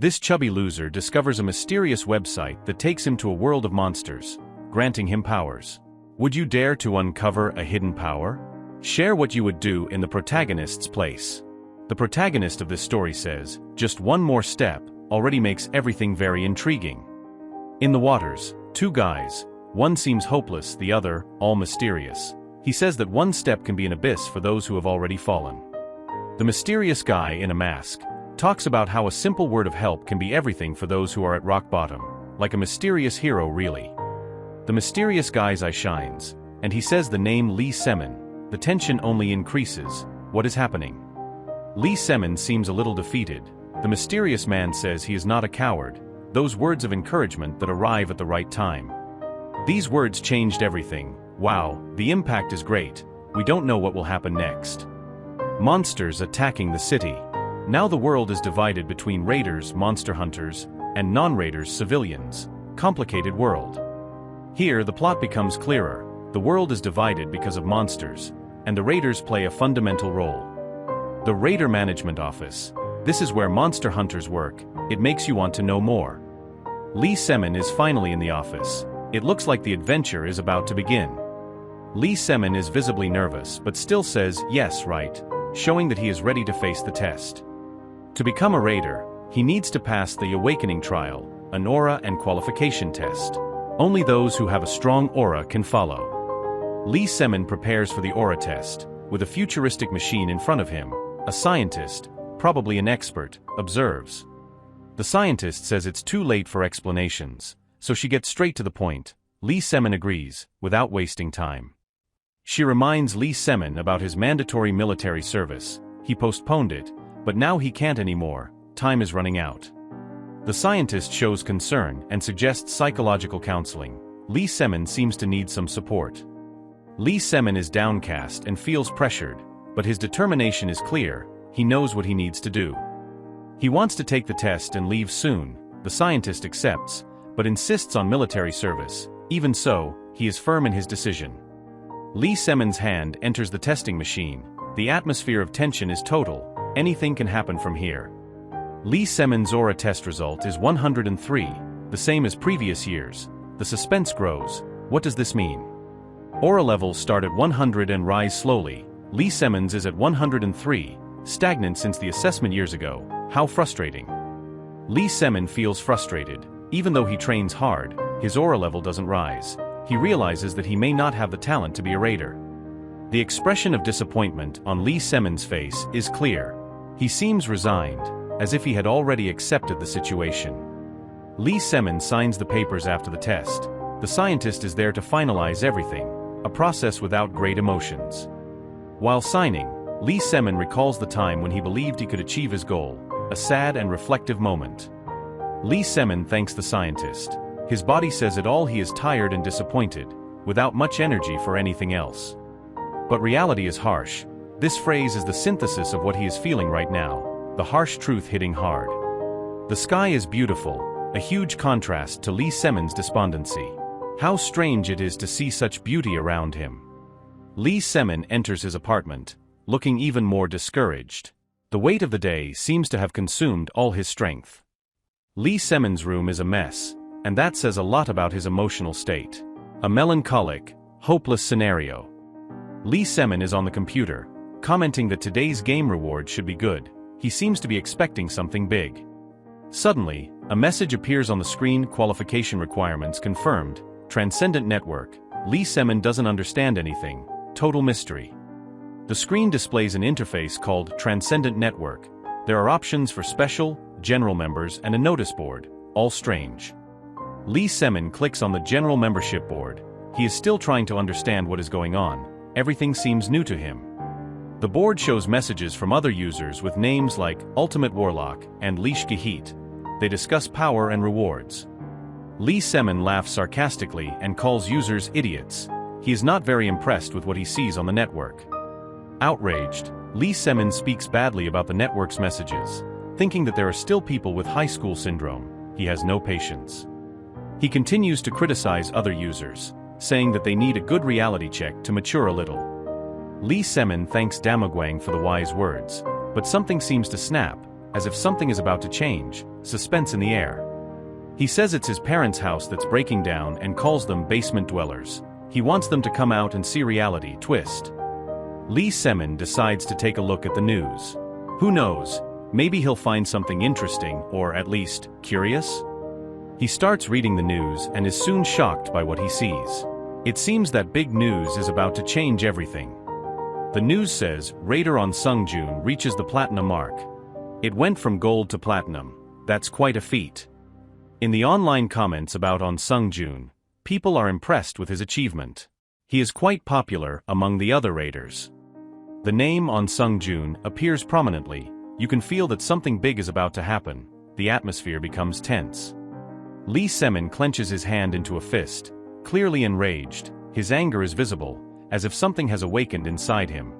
This chubby loser discovers a mysterious website that takes him to a world of monsters, granting him powers. Would you dare to uncover a hidden power? Share what you would do in the protagonist's place. The protagonist of this story says, just one more step already makes everything very intriguing. In the waters, two guys, one seems hopeless, the other, all mysterious. He says that one step can be an abyss for those who have already fallen. The mysterious guy in a mask talks about how a simple word of help can be everything for those who are at rock bottom, like a mysterious hero really. The mysterious guy's eye shines, and he says the name Lee Semin. The tension only increases. What is happening? Lee Semin seems a little defeated. The mysterious man says he is not a coward, those words of encouragement that arrive at the right time. These words changed everything. Wow, the impact is great. We don't know what will happen next. Monsters attacking the city. Now the world is divided between raiders, monster hunters, and non-raiders, civilians. Complicated world. Here the plot becomes clearer. The world is divided because of monsters, and the raiders play a fundamental role. The Raider Management Office. This is where monster hunters work. It makes you want to know more. Lee Semin is finally in the office. It looks like the adventure is about to begin. Lee Semin is visibly nervous but still says, yes, right, showing that he is ready to face the test. To become a raider, he needs to pass the Awakening Trial, an aura and qualification test. Only those who have a strong aura can follow. Lee Semin prepares for the aura test, with a futuristic machine in front of him. A scientist, probably an expert, observes. The scientist says it's too late for explanations, so she gets straight to the point. Lee Semin agrees, without wasting time. She reminds Lee Semin about his mandatory military service. He postponed it, but now he can't anymore. Time is running out. The scientist shows concern and suggests psychological counseling. Lee Semin seems to need some support. Lee Semin is downcast and feels pressured, but his determination is clear. He knows what he needs to do. He wants to take the test and leave soon. The scientist accepts, but insists on military service. Even so, he is firm in his decision. Lee Semin's hand enters the testing machine. The atmosphere of tension is total. Anything can happen from here. Lee Semin's aura test result is 103, the same as previous years. The suspense grows. What does this mean? Aura levels start at 100 and rise slowly. Lee Semin's is at 103, stagnant since the assessment years ago. How frustrating. Lee Semin feels frustrated. Even though he trains hard, his aura level doesn't rise. He realizes that he may not have the talent to be a raider. The expression of disappointment on Lee Semin's face is clear. He seems resigned, as if he had already accepted the situation. Lee Semin signs the papers after the test. The scientist is there to finalize everything, a process without great emotions. While signing, Lee Semin recalls the time when he believed he could achieve his goal, a sad and reflective moment. Lee Semin thanks the scientist. His body says it all. He is tired and disappointed, without much energy for anything else. But reality is harsh. This phrase is the synthesis of what he is feeling right now, the harsh truth hitting hard. The sky is beautiful, a huge contrast to Lee Semin's despondency. How strange it is to see such beauty around him. Lee Semin enters his apartment, looking even more discouraged. The weight of the day seems to have consumed all his strength. Lee Semin's room is a mess, and that says a lot about his emotional state. A melancholic, hopeless scenario. Lee Semin is on the computer, commenting that today's game reward should be good. He seems to be expecting something big. Suddenly, a message appears on the screen. Qualification requirements confirmed. Transcendent network. Lee Semin doesn't understand anything. Total mystery. The screen displays an interface called Transcendent Network. There are options for special, general members and a notice board, all strange. Lee Semin clicks on the general membership board. He is still trying to understand what is going on. Everything seems new to him. The board shows messages from other users with names like Ultimate Warlock and Leash Gehit. They discuss power and rewards. Lee Semin laughs sarcastically and calls users idiots. He is not very impressed with what he sees on the network. Outraged, Lee Semin speaks badly about the network's messages. Thinking that there are still people with high school syndrome, he has no patience. He continues to criticize other users, saying that they need a good reality check to mature a little. Lee Semin thanks Damagwang for the wise words, but something seems to snap, as if something is about to change. suspense in the air. He says it's his parents' house that's breaking down and calls them basement dwellers. He wants them to come out and see reality twist. Lee Semin decides to take a look at the news. Who knows, maybe he'll find something interesting or at least curious? He starts reading the news and is soon shocked by what he sees. It seems that big news is about to change everything. The news says Raider on Sungjun reaches the platinum mark. It went from gold to platinum. That's quite a feat. In the online comments about On Sungjun, people are impressed with his achievement. He is quite popular among the other raiders. The name On Sungjun appears prominently. You can feel that something big is about to happen. The atmosphere becomes tense. Lee Semin clenches his hand into a fist, clearly enraged. His anger is visible, as if something has awakened inside him.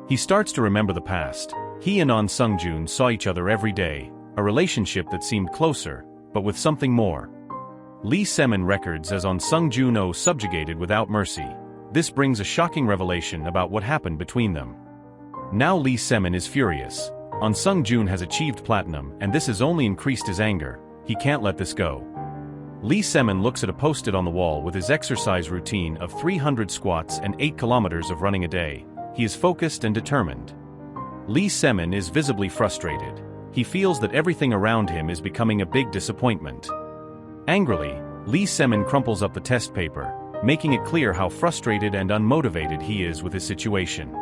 He starts to remember the past. He and On Sungjun saw each other every day, a relationship that seemed closer, but with something more. Lee Semin records as On Sungjun subjugated without mercy. This brings a shocking revelation about what happened between them. Now Lee Semin is furious. On Sungjun has achieved platinum and this has only increased his anger. He can't let this go. Lee Semin looks at a post-it on the wall with his exercise routine of 300 squats and 8 kilometers of running a day. He is focused and determined. Lee Semin is visibly frustrated. He feels that everything around him is becoming a big disappointment. Angrily, Lee Semin crumples up the test paper, making it clear how frustrated and unmotivated he is with his situation.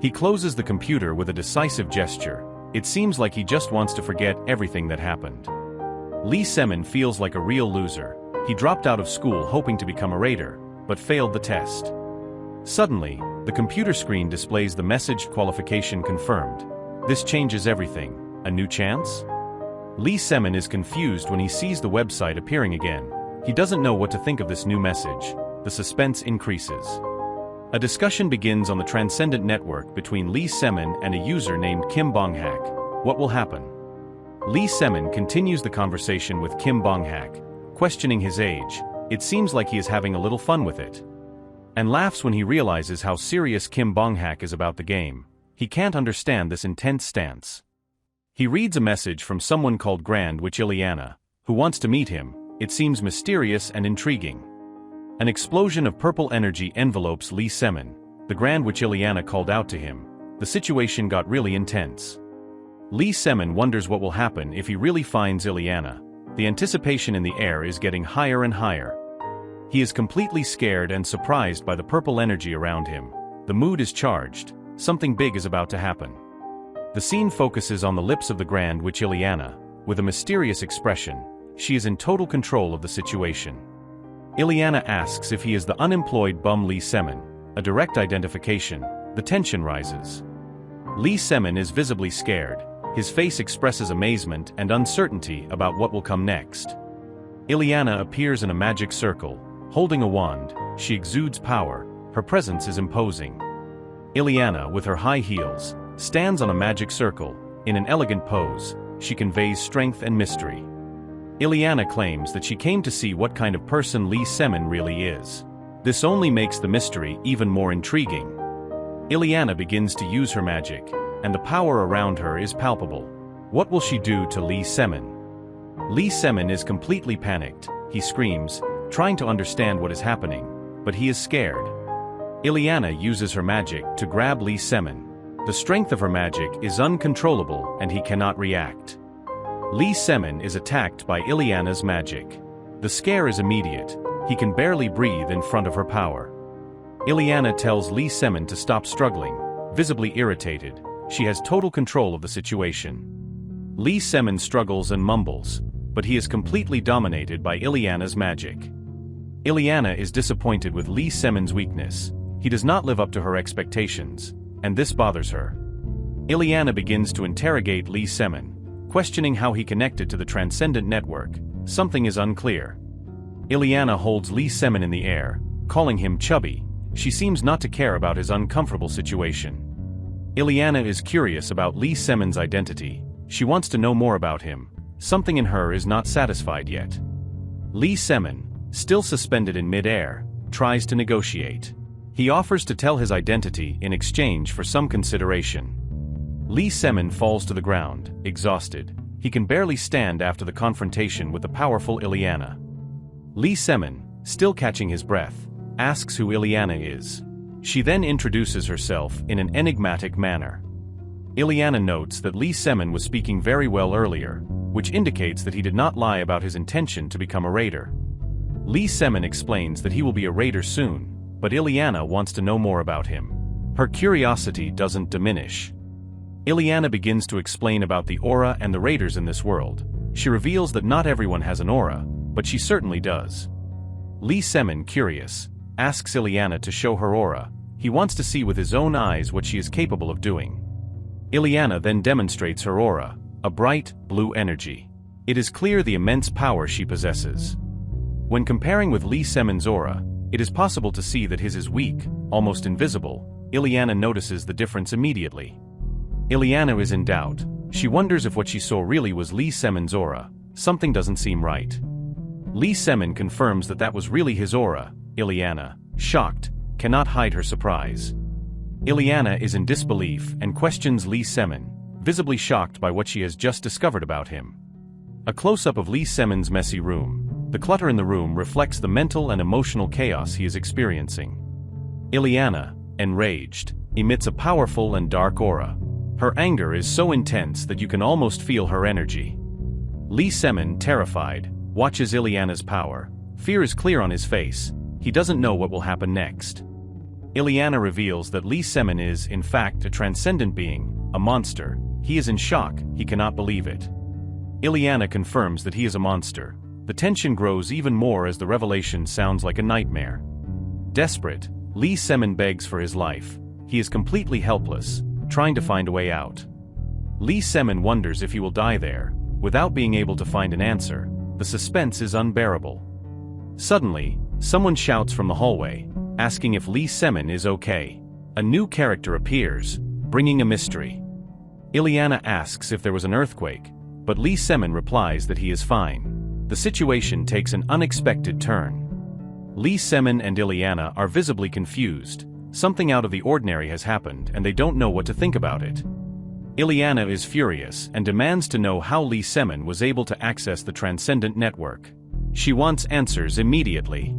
He closes the computer with a decisive gesture. It seems like he just wants to forget everything that happened. Lee Semin feels like a real loser. He dropped out of school hoping to become a raider, but failed the test. Suddenly, the computer screen displays the message qualification confirmed. This changes everything. A new chance? Lee Semin is confused when he sees the website appearing again. He doesn't know what to think of this new message. The suspense increases. A discussion begins on the Transcendent network between Lee Semin and a user named Kim Bonghak. What will happen? Lee Semin continues the conversation with Kim Bonghak, questioning his age. It seems like he is having a little fun with it. And laughs when he realizes how serious Kim Bonghak is about the game. He can't understand this intense stance. He reads a message from someone called Grand Witch Ileana, who wants to meet him. It seems mysterious and intriguing. An explosion of purple energy envelopes Lee Semin. The Grand Witch Ileana called out to him. The situation got really intense. Lee Semin wonders what will happen if he really finds Ileana. The anticipation in the air is getting higher and higher. He is completely scared and surprised by the purple energy around him. The mood is charged. Something big is about to happen. The scene focuses on the lips of the Grand Witch Ileana. With a mysterious expression, she is in total control of the situation. Ileana asks if he is the unemployed bum Lee Semin. A direct identification. The tension rises. Lee Semin is visibly scared. His face expresses amazement and uncertainty about what will come next. Ileana appears in a magic circle. Holding a wand, she exudes power. Her presence is imposing. Ileana, with her high heels, stands on a magic circle. In an elegant pose, she conveys strength and mystery. Ileana claims that she came to see what kind of person Lee Semin really is. This only makes the mystery even more intriguing. Ileana begins to use her magic, and the power around her is palpable. What will she do to Lee Semin? Lee Semin is completely panicked. He screams, trying to understand what is happening, but he is scared. Ileana uses her magic to grab Lee Semin. The strength of her magic is uncontrollable and he cannot react. Lee Semin is attacked by Ileana's magic. The scare is immediate. He can barely breathe in front of her power. Ileana tells Lee Semin to stop struggling. Visibly irritated, she has total control of the situation. Lee Semin struggles and mumbles, but he is completely dominated by Ileana's magic. Ileana is disappointed with Lee Semin's weakness. He does not live up to her expectations, and this bothers her. Ileana begins to interrogate Lee Semin, questioning how he connected to the Transcendent network. Something is unclear. Ileana holds Lee Semin in the air, calling him chubby. She seems not to care about his uncomfortable situation. Ileana is curious about Lee Semin's identity. She wants to know more about him. Something in her is not satisfied yet. Lee Semin, still suspended in mid-air, tries to negotiate. He offers to tell his identity in exchange for some consideration. Lee Semin falls to the ground, exhausted. He can barely stand after the confrontation with the powerful Ileana. Lee Semin, still catching his breath, asks who Ileana is. She then introduces herself in an enigmatic manner. Ileana notes that Lee Semin was speaking very well earlier, which indicates that he did not lie about his intention to become a raider. Lee Semin explains that he will be a raider soon, but Ileana wants to know more about him. Her curiosity doesn't diminish. Ileana begins to explain about the aura and the raiders in this world. She reveals that not everyone has an aura, but she certainly does. Lee Semin, curious, asks Ileana to show her aura. He wants to see with his own eyes what she is capable of doing. Ileana then demonstrates her aura, a bright, blue energy. It is clear the immense power she possesses. When comparing with Lee Semin's aura, it is possible to see that his is weak, almost invisible. Ileana notices the difference immediately. Ileana is in doubt. She wonders if what she saw really was Lee Semin's aura. Something doesn't seem right. Lee Semin confirms that was really his aura. Ileana, shocked, cannot hide her surprise. Ileana is in disbelief and questions Lee Semin, visibly shocked by what she has just discovered about him. A close-up of Lee Semin's messy room. The clutter in the room reflects the mental and emotional chaos he is experiencing. Ileana, enraged, emits a powerful and dark aura. Her anger is so intense that you can almost feel her energy. Lee Semin, terrified, watches Ileana's power. Fear is clear on his face. He doesn't know what will happen next. Ileana reveals that Lee Semin is, in fact, a transcendent being, a monster. He is in shock, he cannot believe it. Ileana confirms that he is a monster. The tension grows even more as the revelation sounds like a nightmare. Desperate, Lee Semin begs for his life. He is completely helpless, trying to find a way out. Lee Semin wonders if he will die there, without being able to find an answer. The suspense is unbearable. Suddenly, someone shouts from the hallway, asking if Lee Semin is okay. A new character appears, bringing a mystery. Ileana asks if there was an earthquake, but Lee Semin replies that he is fine. The situation takes an unexpected turn. Lee Semin and Ileana are visibly confused. Something out of the ordinary has happened and they don't know what to think about it. Ileana is furious and demands to know how Lee Semin was able to access the transcendent network. She wants answers immediately.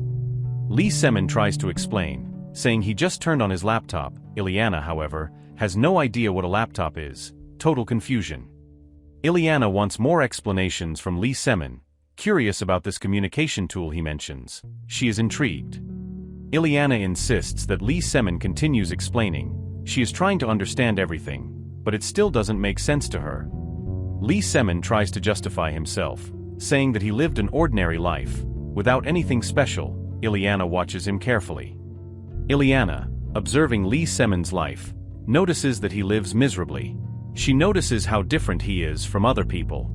Lee Semin tries to explain, saying he just turned on his laptop. Ileana, however, has no idea what a laptop is. Total confusion. Ileana wants more explanations from Lee Semin, curious about this communication tool he mentions. She is intrigued. Ileana insists that Lee Semin continues explaining. She is trying to understand everything, but it still doesn't make sense to her. Lee Semin tries to justify himself, saying that he lived an ordinary life, without anything special. Ileana watches him carefully. Ileana, observing Lee Semin's life, notices that he lives miserably. She notices how different he is from other people.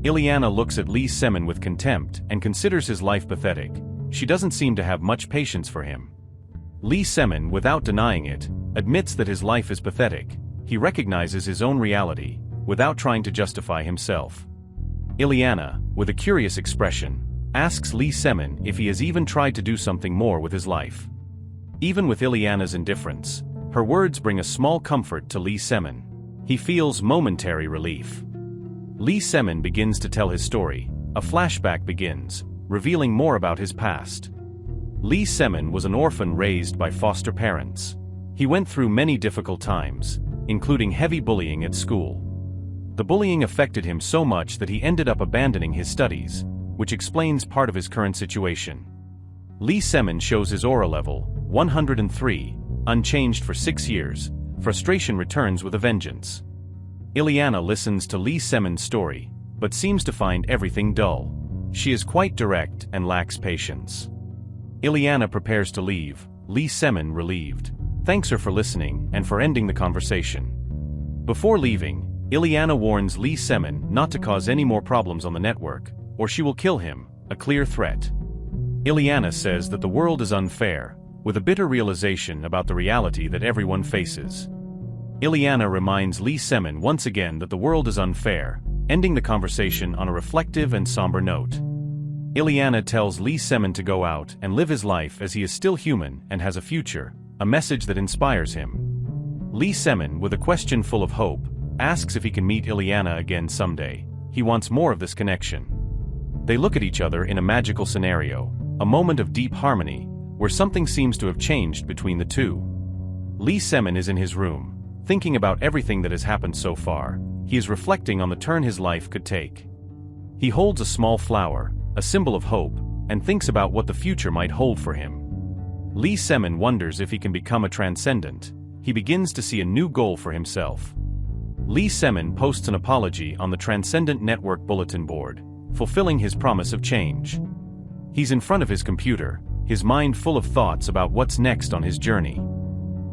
Ileana looks at Lee Semin with contempt and considers his life pathetic. She doesn't seem to have much patience for him. Lee Semin, without denying it, admits that his life is pathetic. He recognizes his own reality, without trying to justify himself. Ileana, with a curious expression, asks Lee Semin if he has even tried to do something more with his life. Even with Ileana's indifference, her words bring a small comfort to Lee Semin. He feels momentary relief. Lee Semin begins to tell his story. A flashback begins, revealing more about his past. Lee Semin was an orphan raised by foster parents. He went through many difficult times, including heavy bullying at school. The bullying affected him so much that he ended up abandoning his studies, which explains part of his current situation. Lee Semin shows his aura level, 103, unchanged for 6 years. Frustration returns with a vengeance. Ileana listens to Lee Semin's story, but seems to find everything dull. She is quite direct and lacks patience. Ileana prepares to leave, Lee Semin relieved. Thanks her for listening and for ending the conversation. Before leaving, Ileana warns Lee Semin not to cause any more problems on the network, or she will kill him, a clear threat. Ileana says that the world is unfair, with a bitter realization about the reality that everyone faces. Ileana reminds Lee Semin once again that the world is unfair, ending the conversation on a reflective and somber note. Ileana tells Lee Semin to go out and live his life as he is still human and has a future, a message that inspires him. Lee Semin, with a question full of hope, asks if he can meet Ileana again someday. he wants more of this connection. They look at each other in a magical scenario, a moment of deep harmony, where something seems to have changed between the two. Lee Semin is in his room, thinking about everything that has happened so far. He is reflecting on the turn his life could take. He holds a small flower, a symbol of hope, and thinks about what the future might hold for him. Lee Semin wonders if he can become a transcendent. He begins to see a new goal for himself. Lee Semin posts an apology on the Transcendent Network bulletin board, fulfilling his promise of change. He's in front of his computer, his mind full of thoughts about what's next on his journey.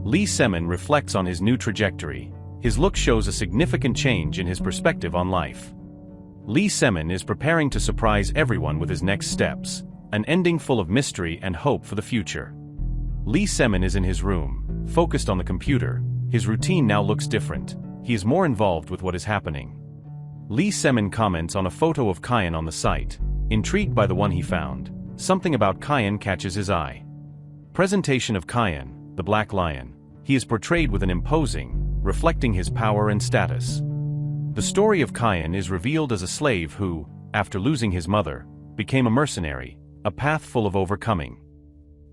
Lee Semin reflects on his new trajectory. His look shows a significant change in his perspective on life. Lee Semin is preparing to surprise everyone with his next steps, an ending full of mystery and hope for the future. Lee Semin is in his room, focused on the computer. His routine now looks different. He is more involved with what is happening. Lee Semin comments on a photo of Kyan on the site. Intrigued by the one he found, something about Kyan catches his eye. Presentation of Kyan, the Black Lion. He is portrayed with an imposing, reflecting his power and status. The story of Kyan is revealed as a slave who, after losing his mother, became a mercenary, a path full of overcoming.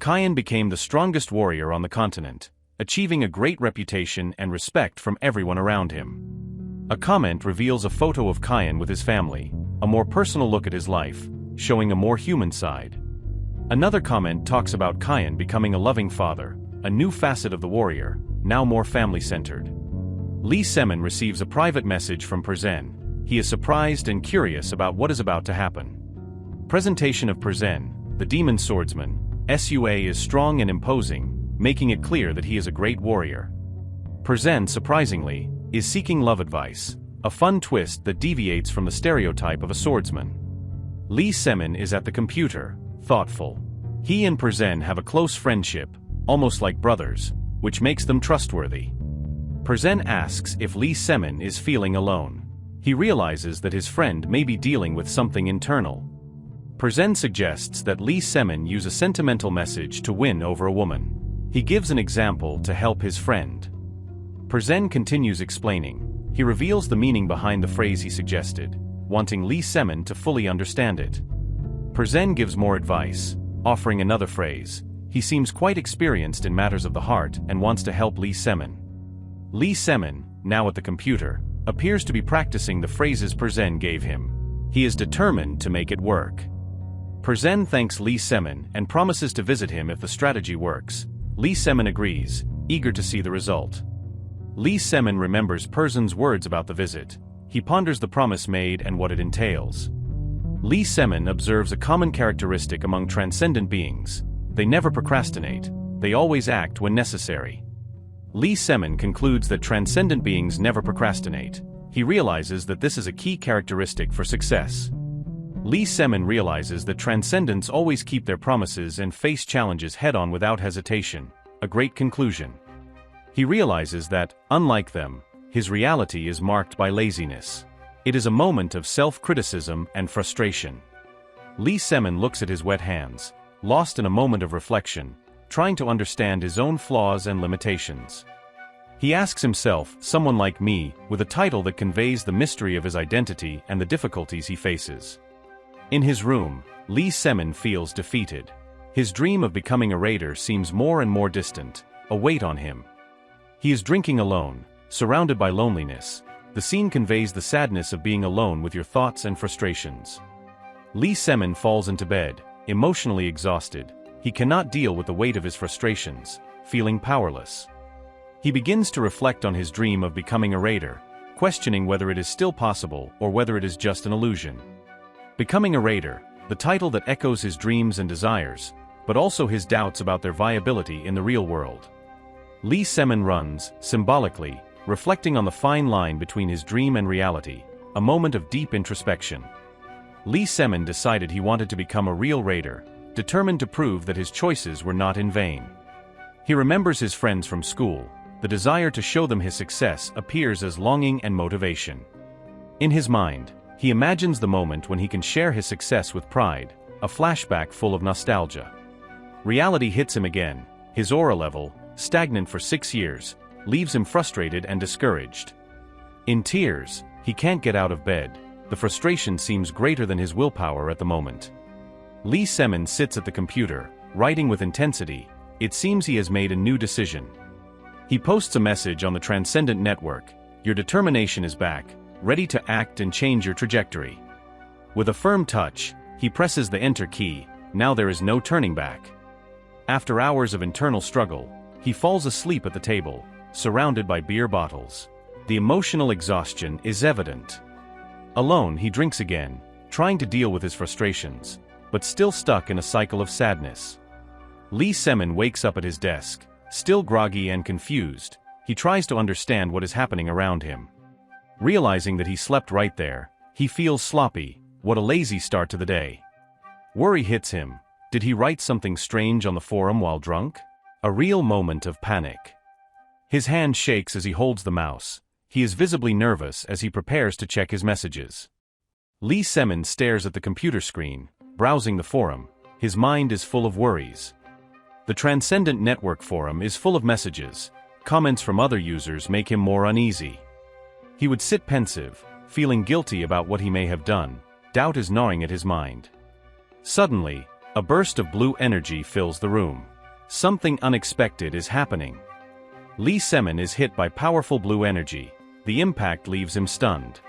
Kyan became the strongest warrior on the continent, achieving a great reputation and respect from everyone around him. A comment reveals a photo of Kyan with his family, a more personal look at his life, showing a more human side. Another comment talks about Kyan becoming a loving father, a new facet of the warrior, now more family-centered. Lee Semin receives a private message from Perzen. He is surprised and curious about what is about to happen. Presentation of Perzen, the demon swordsman. Sua is strong and imposing, making it clear that he is a great warrior. Perzen, surprisingly, is seeking love advice, a fun twist that deviates from the stereotype of a swordsman. Lee Semin is at the computer, thoughtful. He and Perzen have a close friendship, almost like brothers, which makes them trustworthy. Perzen asks if Lee Semin is feeling alone. He realizes that his friend may be dealing with something internal. Perzen suggests that Lee Semin use a sentimental message to win over a woman. He gives an example to help his friend. Perzen continues explaining. He reveals the meaning behind the phrase he suggested, wanting Lee Semin to fully understand it. Perzen gives more advice, offering another phrase. He seems quite experienced in matters of the heart and wants to help Lee Semin. Lee Semin, now at the computer, appears to be practicing the phrases Perzen gave him. He is determined to make it work. Perzen thanks Lee Semin and promises to visit him if the strategy works. Lee Semin agrees, eager to see the result. Lee Semin remembers Perzen's words about the visit. He ponders the promise made and what it entails. Lee Semin observes a common characteristic among transcendent beings. They never procrastinate. They always act when necessary. Lee Semin concludes that transcendent beings never procrastinate. He realizes that this is a key characteristic for success. Lee Semin realizes that transcendents always keep their promises and face challenges head-on without hesitation, a great conclusion. He realizes that, unlike them, his reality is marked by laziness. It is a moment of self-criticism and frustration. Lee Semin looks at his wet hands, lost in a moment of reflection, trying to understand his own flaws and limitations. He asks himself, someone like me, with a title that conveys the mystery of his identity and the difficulties he faces. In his room, Lee Semin feels defeated. His dream of becoming a raider seems more and more distant, a weight on him. He is drinking alone, surrounded by loneliness. The scene conveys the sadness of being alone with your thoughts and frustrations. Lee Semin falls into bed, emotionally exhausted. He cannot deal with the weight of his frustrations, feeling powerless. He begins to reflect on his dream of becoming a raider, questioning whether it is still possible or whether it is just an illusion. Becoming a raider, the title that echoes his dreams and desires, but also his doubts about their viability in the real world. Lee Semin runs, symbolically, reflecting on the fine line between his dream and reality, a moment of deep introspection. Lee Semin decided he wanted to become a real raider, determined to prove that his choices were not in vain. He remembers his friends from school. The desire to show them his success appears as longing and motivation. In his mind, he imagines the moment when he can share his success with pride, a flashback full of nostalgia. Reality hits him again. His aura level, stagnant for 6 years, leaves him frustrated and discouraged. In tears, he can't get out of bed. The frustration seems greater than his willpower at the moment. Lee Semin sits at the computer, writing with intensity. It seems he has made a new decision. He posts a message on the Transcendent Network. Your determination is back, ready to act and change your trajectory. With a firm touch, he presses the Enter key. Now there is no turning back. After hours of internal struggle, he falls asleep at the table, surrounded by beer bottles. The emotional exhaustion is evident. Alone, he drinks again, trying to deal with his frustrations, but still stuck in a cycle of sadness. Lee Semin wakes up at his desk, still groggy and confused. He tries to understand what is happening around him. Realizing that he slept right there, he feels sloppy. What a lazy start to the day. Worry hits him. Did he write something strange on the forum while drunk? A real moment of panic. His hand shakes as he holds the mouse. He is visibly nervous as he prepares to check his messages. Lee Semin stares at the computer screen, browsing the forum. His mind is full of worries. The Transcendent Network forum is full of messages. Comments from other users make him more uneasy. He would sit pensive, feeling guilty about what he may have done. Doubt is gnawing at his mind. Suddenly, a burst of blue energy fills the room. Something unexpected is happening. Lee Semin is hit by powerful blue energy. The impact leaves him stunned.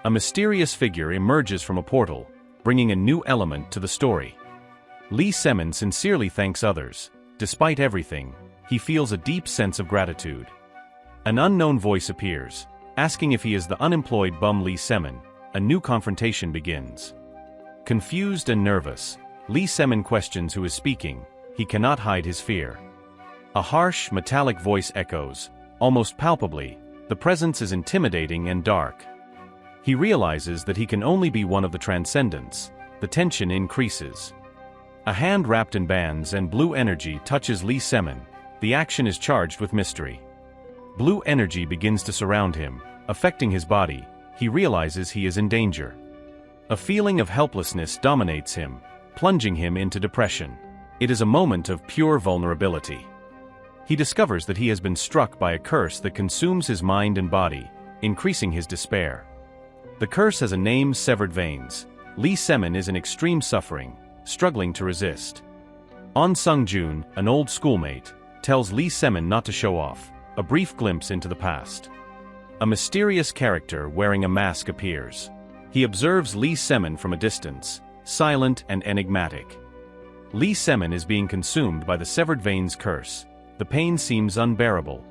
A mysterious figure emerges from a portal, bringing a new element to the story. Lee Semin sincerely thanks others. Despite everything, he feels a deep sense of gratitude. An unknown voice appears, asking if he is the unemployed bum Lee Semin. A new confrontation begins. Confused and nervous, Lee Semin questions who is speaking. He cannot hide his fear. A harsh, metallic voice echoes, almost palpably. The presence is intimidating and dark. He realizes that he can only be one of the Transcendents. The tension increases. A hand wrapped in bands and blue energy touches Lee Semin. The action is charged with mystery. Blue energy begins to surround him, affecting his body. He realizes he is in danger. A feeling of helplessness dominates him, plunging him into depression. It is a moment of pure vulnerability. He discovers that he has been struck by a curse that consumes his mind and body, increasing his despair. The curse has a name: severed veins. Lee Semin is in extreme suffering, struggling to resist. On Sung-jun, an old schoolmate, tells Lee Semin not to show off. A brief glimpse into the past. A mysterious character wearing a mask appears. He observes Lee Semin from a distance, silent and enigmatic. Lee Semin is being consumed by the severed veins curse. The pain seems unbearable.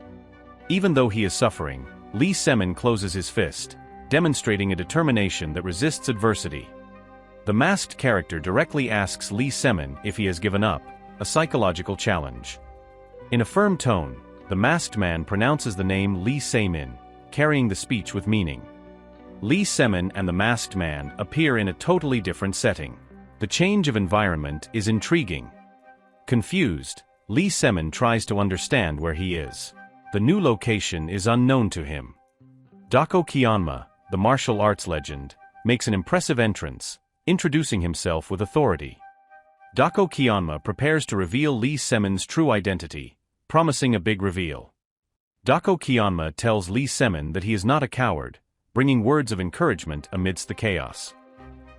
Even though he is suffering, Lee Semin closes his fist, demonstrating a determination that resists adversity. The masked character directly asks Lee Semin if he has given up, a psychological challenge. In a firm tone, the masked man pronounces the name Lee Semin, carrying the speech with meaning. Lee Semin and the masked man appear in a totally different setting. The change of environment is intriguing. Confused, Lee Semin tries to understand where he is. The new location is unknown to him. Dako Kyanma, the martial arts legend, makes an impressive entrance, introducing himself with authority. Dako Kyanma prepares to reveal Lee Semin's true identity, promising a big reveal. Dako Kyanma tells Lee Semin that he is not a coward, bringing words of encouragement amidst the chaos.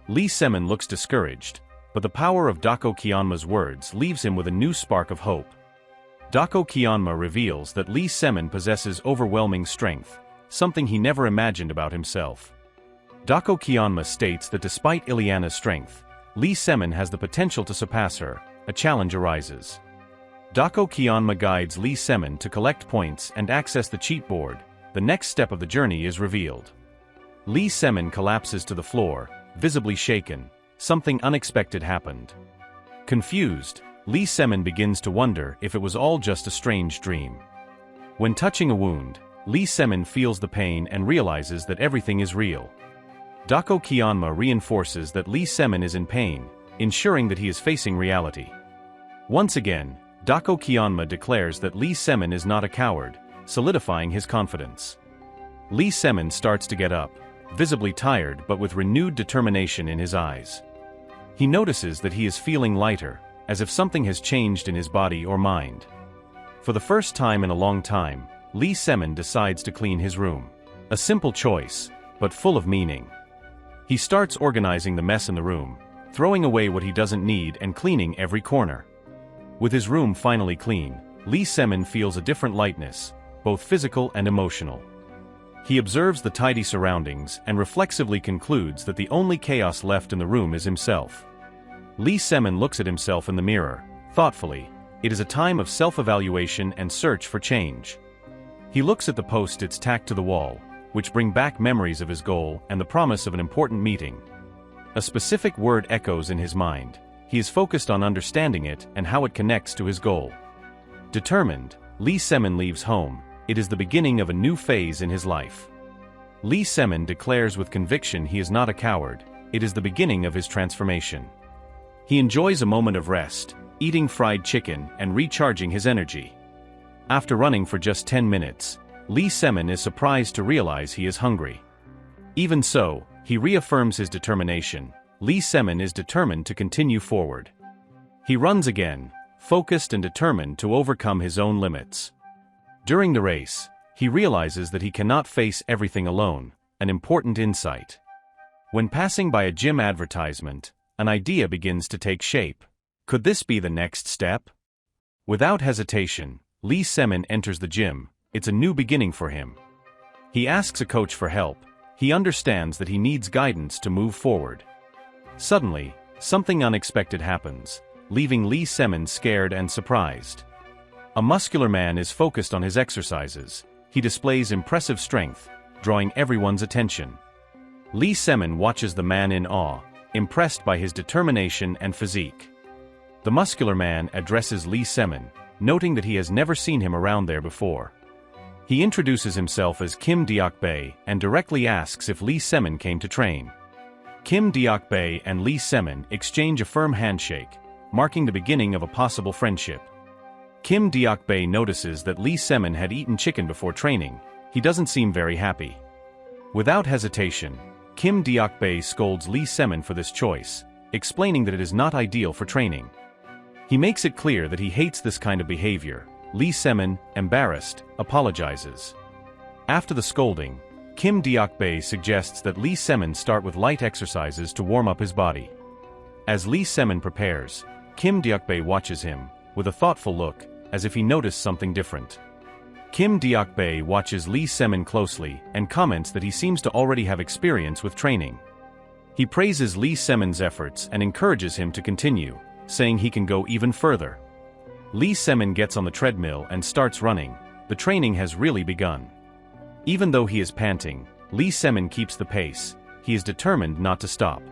Lee Semin looks discouraged, but the power of Dako Kyanma's words leaves him with a new spark of hope. Dako Kyanma reveals that Lee Semin possesses overwhelming strength, something he never imagined about himself. Dako Kyanma states that despite Ileana's strength, Lee Semin has the potential to surpass her. A challenge arises. Dako Kyanma guides Lee Semin to collect points and access the cheat board. The next step of the journey is revealed. Lee Semin collapses to the floor, visibly shaken. Something unexpected happened. Confused, Lee Semin begins to wonder if it was all just a strange dream. When touching a wound, Lee Semin feels the pain and realizes that everything is real. Dako Kyanma reinforces that Lee Semin is in pain, ensuring that he is facing reality. Once again, Dako Kyanma declares that Lee Semin is not a coward, solidifying his confidence. Lee Semin starts to get up, visibly tired but with renewed determination in his eyes. He notices that he is feeling lighter, as if something has changed in his body or mind. For the first time in a long time, Lee Semin decides to clean his room. A simple choice, but full of meaning. He starts organizing the mess in the room, throwing away what he doesn't need and cleaning every corner. With his room finally clean, Lee Semin feels a different lightness, both physical and emotional. He observes the tidy surroundings and reflexively concludes that the only chaos left in the room is himself. Lee Semin looks at himself in the mirror, thoughtfully. It is a time of self-evaluation and search for change. He looks at the post-its tacked to the wall, which bring back memories of his goal and the promise of an important meeting. A specific word echoes in his mind. He is focused on understanding it and how it connects to his goal. Determined, Lee Semin leaves home. It is the beginning of a new phase in his life. Lee Semin declares with conviction he is not a coward. It is the beginning of his transformation. He enjoys a moment of rest, eating fried chicken and recharging his energy. After running for just 10 minutes, Lee Semin is surprised to realize he is hungry. Even so, he reaffirms his determination. Lee Semin is determined to continue forward. He runs again, focused and determined to overcome his own limits. During the race, he realizes that he cannot face everything alone, an important insight. When passing by a gym advertisement, an idea begins to take shape. Could this be the next step? Without hesitation, Lee Semin enters the gym. It's a new beginning for him. He asks a coach for help. He understands that he needs guidance to move forward. Suddenly, something unexpected happens, leaving Lee Semin scared and surprised. A muscular man is focused on his exercises. He displays impressive strength, drawing everyone's attention. Lee Semin watches the man in awe, impressed by his determination and physique. The muscular man addresses Lee Semin, noting that he has never seen him around there before. He introduces himself as Kim Deok-bae and directly asks if Lee Semin came to train. Kim Deok-bae and Lee Semin exchange a firm handshake, marking the beginning of a possible friendship. Kim Deok-bae notices that Lee Semin had eaten chicken before training. He doesn't seem very happy. Without hesitation, Kim Deok-bae scolds Lee Semin for this choice, explaining that it is not ideal for training. He makes it clear that he hates this kind of behavior. Lee Semin, embarrassed, apologizes. After the scolding, Kim Deok-bae suggests that Lee Semin start with light exercises to warm up his body. As Lee Semin prepares, Kim Deok-bae watches him, with a thoughtful look, as if he noticed something different. Kim Deok-bae watches Lee Semin closely and comments that he seems to already have experience with training. He praises Lee Semin's efforts and encourages him to continue, saying he can go even further. Lee Semin gets on the treadmill and starts running. The training has really begun. Even though he is panting, Lee Semin keeps the pace. He is determined not to stop.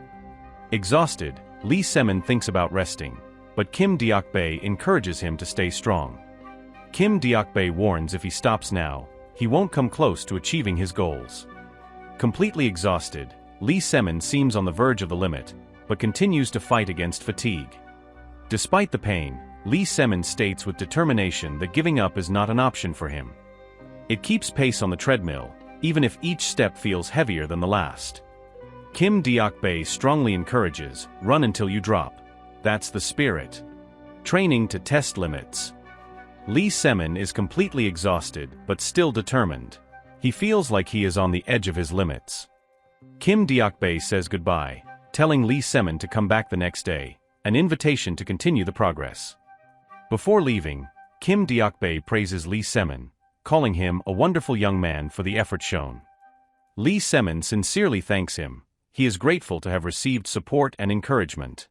Exhausted, Lee Semin thinks about resting, but Kim Deok-bae encourages him to stay strong. Kim Deok-bae warns if he stops now, he won't come close to achieving his goals. Completely exhausted, Lee Semin seems on the verge of the limit, but continues to fight against fatigue. Despite the pain, Lee Semin states with determination that giving up is not an option for him. It keeps pace on the treadmill, even if each step feels heavier than the last. Kim Deok-bae strongly encourages, run until you drop. That's the spirit. Training to test limits. Lee Semin is completely exhausted but still determined. He feels like he is on the edge of his limits. Kim Deok-bae says goodbye, telling Lee Semin to come back the next day, an invitation to continue the progress. Before leaving, Kim Deok-bae praises Lee Semin, calling him a wonderful young man for the effort shown. Lee Semin sincerely thanks him. He is grateful to have received support and encouragement.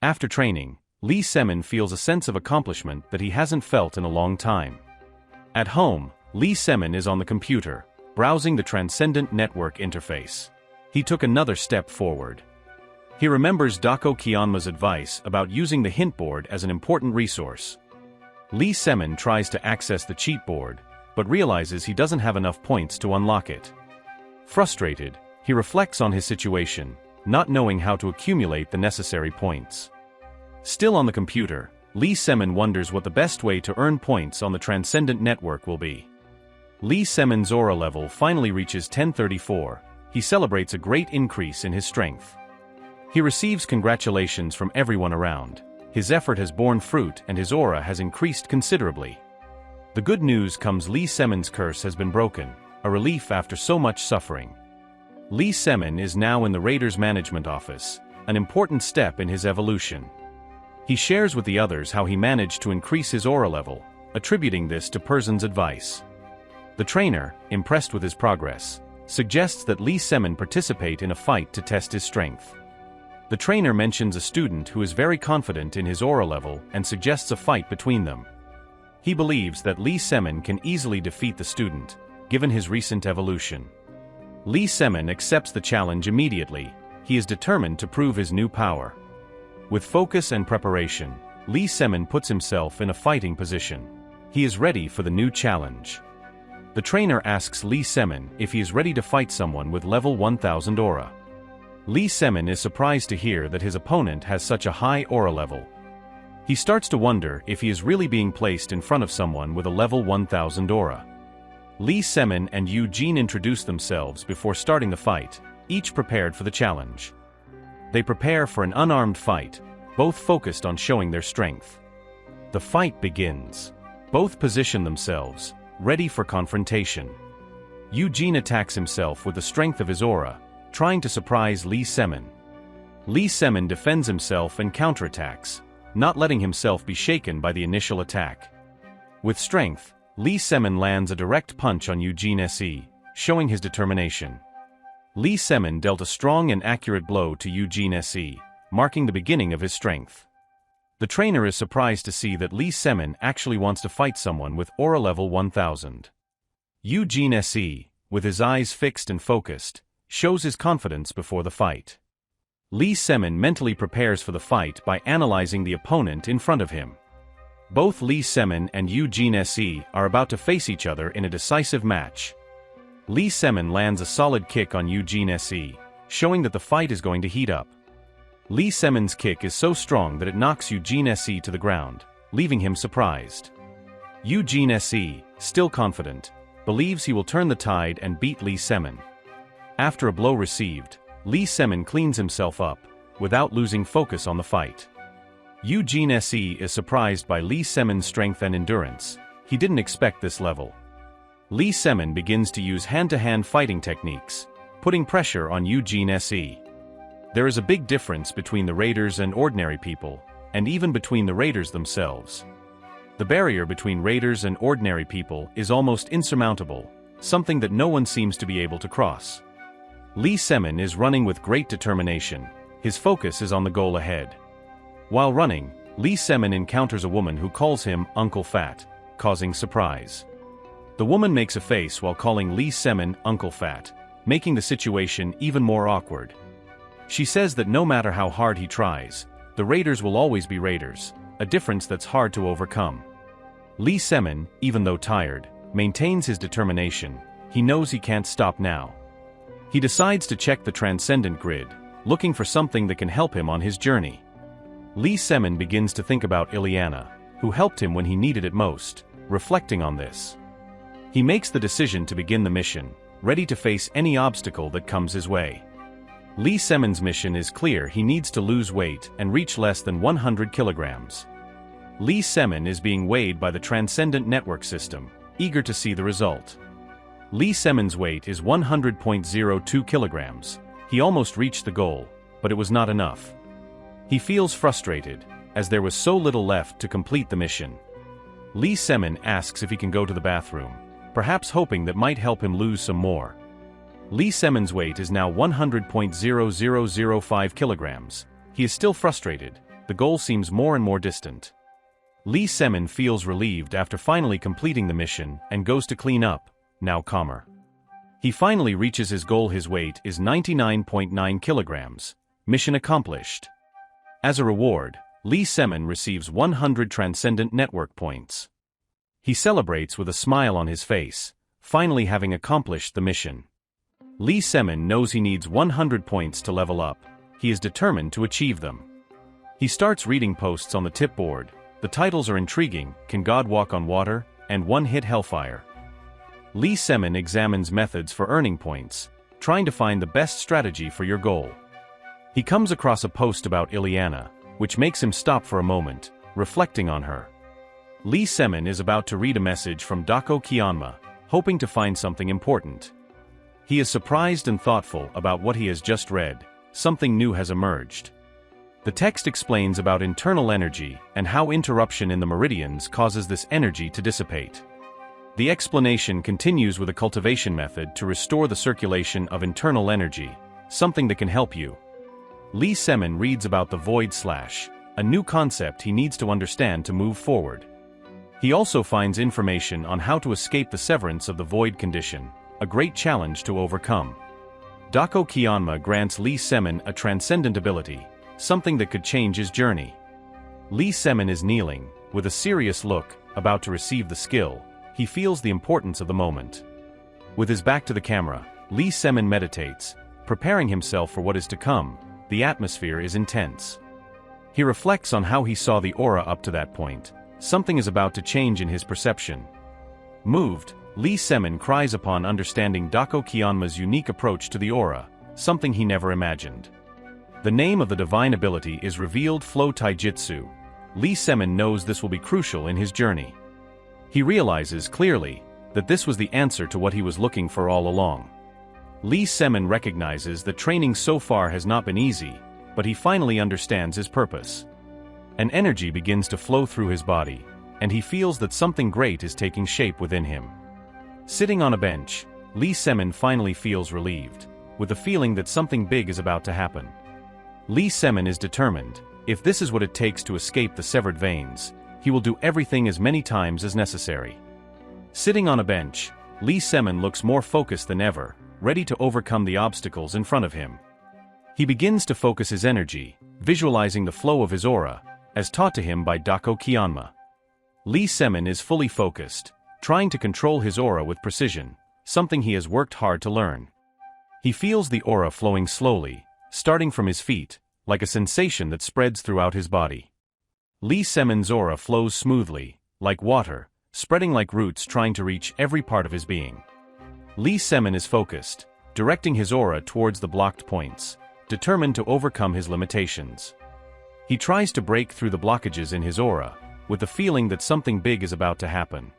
After training, Lee Semin feels a sense of accomplishment that he hasn't felt in a long time. At home, Lee Semin is on the computer, browsing the Transcendent Network interface. He took another step forward. He remembers Dako Kyanma's advice about using the hint board as an important resource. Lee Semin tries to access the cheat board, but realizes he doesn't have enough points to unlock it. Frustrated, he reflects on his situation, not knowing how to accumulate the necessary points. Still on the computer, Lee Semin wonders what the best way to earn points on the Transcendent Network will be. Lee Semin's aura level finally reaches 1034. He celebrates a great increase in his strength. He receives congratulations from everyone around. His effort has borne fruit and his aura has increased considerably. The good news comes: Lee Semin's curse has been broken, a relief after so much suffering. Lee Semin is now in the Raiders' management office, an important step in his evolution. He shares with the others how he managed to increase his aura level, attributing this to Persian's advice. The trainer, impressed with his progress, suggests that Lee Semin participate in a fight to test his strength. The trainer mentions a student who is very confident in his aura level and suggests a fight between them. He believes that Lee Semin can easily defeat the student, given his recent evolution. Lee Semin accepts the challenge immediately. He is determined to prove his new power. With focus and preparation, Lee Semin puts himself in a fighting position. He is ready for the new challenge. The trainer asks Lee Semin if he is ready to fight someone with level 1000 aura. Lee Semin is surprised to hear that his opponent has such a high aura level. He starts to wonder if he is really being placed in front of someone with a level 1000 aura. Lee Semin and Eugene introduce themselves before starting the fight, each prepared for the challenge. They prepare for an unarmed fight, both focused on showing their strength. The fight begins. Both position themselves, ready for confrontation. Eugene attacks himself with the strength of his aura, trying to surprise Lee Semin. Lee Semin defends himself and counterattacks, not letting himself be shaken by the initial attack. With strength, Lee Semin lands a direct punch on Eugene Se, showing his determination. Lee Semin dealt a strong and accurate blow to Eugene Se, marking the beginning of his strength. The trainer is surprised to see that Lee Semin actually wants to fight someone with aura level 1000. Eugene Se, with his eyes fixed and focused, shows his confidence before the fight. Lee Semin mentally prepares for the fight by analyzing the opponent in front of him. Both Lee Semin and Eugene Se are about to face each other in a decisive match. Lee Semin lands a solid kick on Eugene Se, showing that the fight is going to heat up. Lee Semin's kick is so strong that it knocks Eugene Se to the ground, leaving him surprised. Eugene Se, still confident, believes he will turn the tide and beat Lee Semin. After a blow received, Lee Semin cleans himself up, without losing focus on the fight. Eugene Se is surprised by Lee Semin's strength and endurance. He didn't expect this level. Lee Semin begins to use hand-to-hand fighting techniques, putting pressure on Eugene Se. There is a big difference between the raiders and ordinary people, and even between the raiders themselves. The barrier between raiders and ordinary people is almost insurmountable, something that no one seems to be able to cross. Lee Semin is running with great determination. His focus is on the goal ahead. While running, Lee Semin encounters a woman who calls him Uncle Fat, causing surprise. The woman makes a face while calling Lee Semin Uncle Fat, making the situation even more awkward. She says that no matter how hard he tries, the raiders will always be raiders, a difference that's hard to overcome. Lee Semin, even though tired, maintains his determination. He knows he can't stop now. He decides to check the transcendent grid, looking for something that can help him on his journey. Lee Semin begins to think about Ileana, who helped him when he needed it most, reflecting on this. He makes the decision to begin the mission, ready to face any obstacle that comes his way. Lee Semin's mission is clear: he needs to lose weight and reach less than 100 kilograms. Lee Semin is being weighed by the Transcendent Network System, eager to see the result. Lee Semin's weight is 100.02 kilograms. He almost reached the goal, but it was not enough. He feels frustrated, as there was so little left to complete the mission. Lee Semin asks if he can go to the bathroom, perhaps hoping that might help him lose some more. Lee Semin's weight is now 100.0005 kilograms. He is still frustrated. The goal seems more and more distant. Lee Semin feels relieved after finally completing the mission and goes to clean up, now calmer. He finally reaches his goal. His weight is 99.9 kilograms. Mission accomplished. As a reward, Lee Semin receives 100 Transcendent Network points. He celebrates with a smile on his face, finally having accomplished the mission. Lee Semin knows he needs 100 points to level up. He is determined to achieve them. He starts reading posts on the tip board. The titles are intriguing: Can God Walk on Water? And One Hit Hellfire. Lee Semin examines methods for earning points, trying to find the best strategy for your goal. He comes across a post about Ileana, which makes him stop for a moment, reflecting on her. Lee Semin is about to read a message from Dako Kyanma, hoping to find something important. He is surprised and thoughtful about what he has just read. Something new has emerged. The text explains about internal energy and how interruption in the meridians causes this energy to dissipate. The explanation continues with a cultivation method to restore the circulation of internal energy, something that can help you. Lee Semin reads about the void slash, a new concept he needs to understand to move forward. He also finds information on how to escape the severance of the void condition, a great challenge to overcome. Dako Kyanma grants Lee Semin a transcendent ability, something that could change his journey. Lee Semin is kneeling, with a serious look, about to receive the skill. He feels the importance of the moment. With his back to the camera, Lee Semin meditates, preparing himself for what is to come. The atmosphere is intense. He reflects on how he saw the aura up to that point. Something is about to change in his perception. Moved, Lee Semin cries upon understanding Dako Kyanma's unique approach to the aura, something he never imagined. The name of the divine ability is revealed Flow Taijutsu. Lee Semin knows this will be crucial in his journey. He realizes clearly that this was the answer to what he was looking for all along. Lee Semin recognizes that training so far has not been easy, but he finally understands his purpose. An energy begins to flow through his body, and he feels that something great is taking shape within him. Sitting on a bench, Lee Semin finally feels relieved, with the feeling that something big is about to happen. Lee Semin is determined. If this is what it takes to escape the severed veins, he will do everything as many times as necessary. Sitting on a bench, Lee Semin looks more focused than ever, ready to overcome the obstacles in front of him. He begins to focus his energy, visualizing the flow of his aura, as taught to him by Dako Kyanma. Lee Semin is fully focused, trying to control his aura with precision, something he has worked hard to learn. He feels the aura flowing slowly, starting from his feet, like a sensation that spreads throughout his body. Lee Semin's aura flows smoothly, like water, spreading like roots trying to reach every part of his being. Lee Semin is focused, directing his aura towards the blocked points, determined to overcome his limitations. He tries to break through the blockages in his aura, with the feeling that something big is about to happen.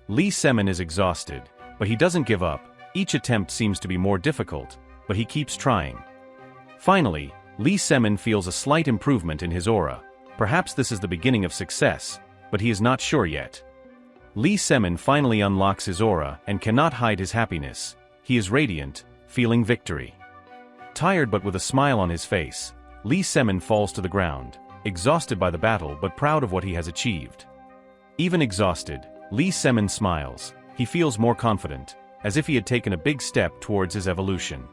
Lee Semin is exhausted, but he doesn't give up. Each attempt seems to be more difficult, but he keeps trying. Finally, Lee Semin feels a slight improvement in his aura. Perhaps this is the beginning of success, but he is not sure yet. Lee Semin finally unlocks his aura and cannot hide his happiness. He is radiant, feeling victory. Tired but with a smile on his face, Lee Semin falls to the ground, exhausted by the battle but proud of what he has achieved. Even exhausted, Lee Semin smiles. He feels more confident, as if he had taken a big step towards his evolution.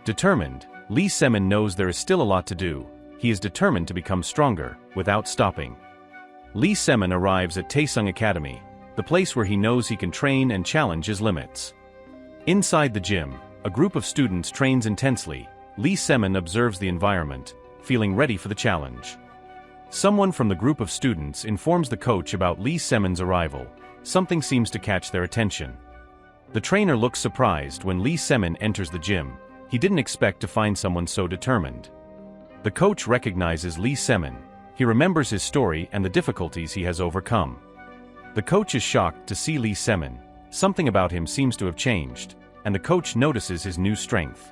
Determined, Lee Semin knows there is still a lot to do. He is determined to become stronger, without stopping. Lee Semin arrives at Taesung Academy, the place where he knows he can train and challenge his limits. Inside the gym, a group of students trains intensely. Lee Semin observes the environment, feeling ready for the challenge. Someone from the group of students informs the coach about Lee Semin's arrival. Something seems to catch their attention. The trainer looks surprised when Lee Semin enters the gym. He didn't expect to find someone so determined. The coach recognizes Lee Semin. He remembers his story and the difficulties he has overcome. The coach is shocked to see Lee Semin. Something about him seems to have changed, and the coach notices his new strength.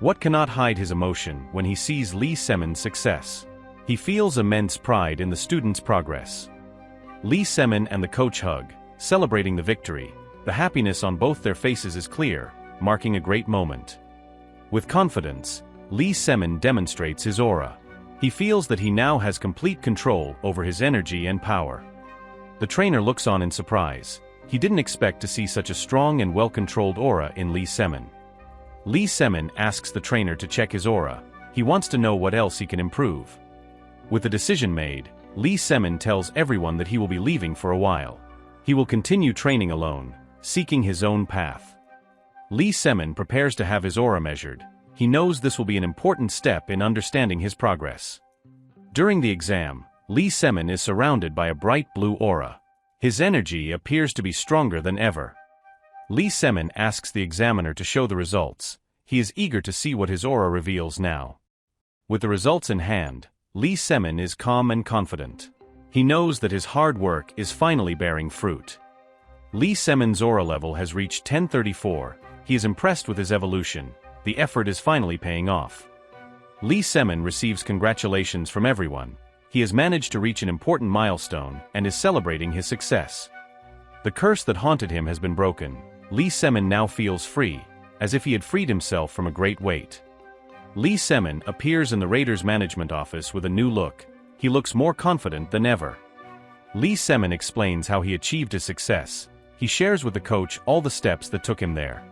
What cannot hide his emotion when he sees Lee Semin's success? He feels immense pride in the student's progress. Lee Semin and the coach hug, celebrating the victory. The happiness on both their faces is clear, marking a great moment. With confidence, Lee Semin demonstrates his aura. He feels that he now has complete control over his energy and power. The trainer looks on in surprise. He didn't expect to see such a strong and well-controlled aura in Lee Semin. Lee Semin asks the trainer to check his aura. He wants to know what else he can improve. With the decision made, Lee Semin tells everyone that he will be leaving for a while. He will continue training alone, seeking his own path. Lee Semin prepares to have his aura measured. He knows this will be an important step in understanding his progress. During the exam, Lee Semin is surrounded by a bright blue aura. His energy appears to be stronger than ever. Lee Semin asks the examiner to show the results. He is eager to see what his aura reveals now. With the results in hand, Lee Semin is calm and confident. He knows that his hard work is finally bearing fruit. Lee Semin's aura level has reached 1034. He is impressed with his evolution. The effort is finally paying off. Lee Semin receives congratulations from everyone. He has managed to reach an important milestone and is celebrating his success. The curse that haunted him has been broken. Lee Semin now feels free, as if he had freed himself from a great weight. Lee Semin appears in the Raiders management office with a new look. He looks more confident than ever. Lee Semin explains how he achieved his success. He shares with the coach all the steps that took him there.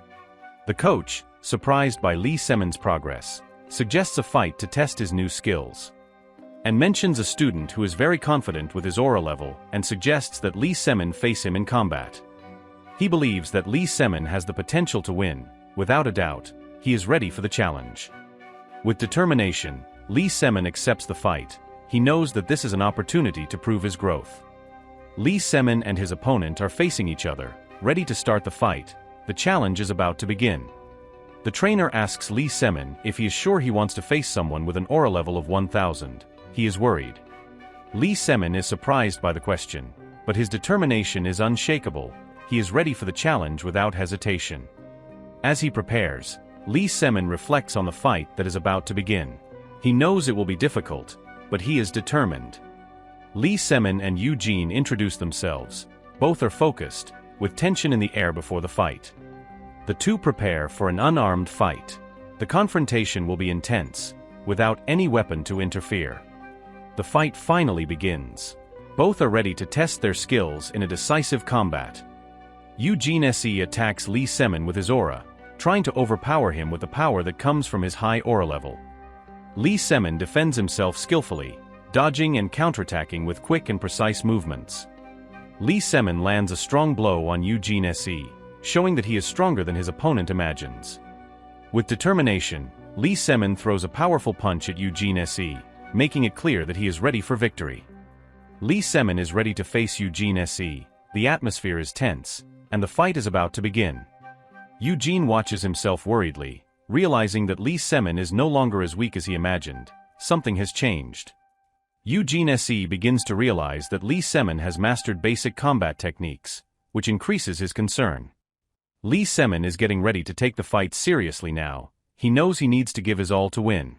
The coach, surprised by Lee Semin's progress, suggests a fight to test his new skills, and mentions a student who is very confident with his aura level and suggests that Lee Semin face him in combat. He believes that Lee Semin has the potential to win. Without a doubt, he is ready for the challenge. With determination, Lee Semin accepts the fight. He knows that this is an opportunity to prove his growth. Lee Semin and his opponent are facing each other, ready to start the fight. The challenge is about to begin. The trainer asks Lee Semin if he is sure he wants to face someone with an aura level of 1000. He is worried. Lee Semin is surprised by the question, but his determination is unshakable. He is ready for the challenge without hesitation. As he prepares, Lee Semin reflects on the fight that is about to begin. He knows it will be difficult, but he is determined. Lee Semin and Eugene introduce themselves. Both are focused, with tension in the air before the fight. The two prepare for an unarmed fight. The confrontation will be intense, without any weapon to interfere. The fight finally begins. Both are ready to test their skills in a decisive combat. Eugene SE attacks Lee Semin with his aura, trying to overpower him with the power that comes from his high aura level. Lee Semin defends himself skillfully, dodging and counterattacking with quick and precise movements. Lee Semin lands a strong blow on Eugene SE, showing that he is stronger than his opponent imagines. With determination, Lee Semin throws a powerful punch at Eugene SE, making it clear that he is ready for victory. Lee Semin is ready to face Eugene SE. The atmosphere is tense, and the fight is about to begin. Eugene watches himself worriedly, realizing that Lee Semin is no longer as weak as he imagined. Something has changed. Eugene SE begins to realize that Lee Semin has mastered basic combat techniques, which increases his concern. Lee Semin is getting ready to take the fight seriously now. He knows he needs to give his all to win.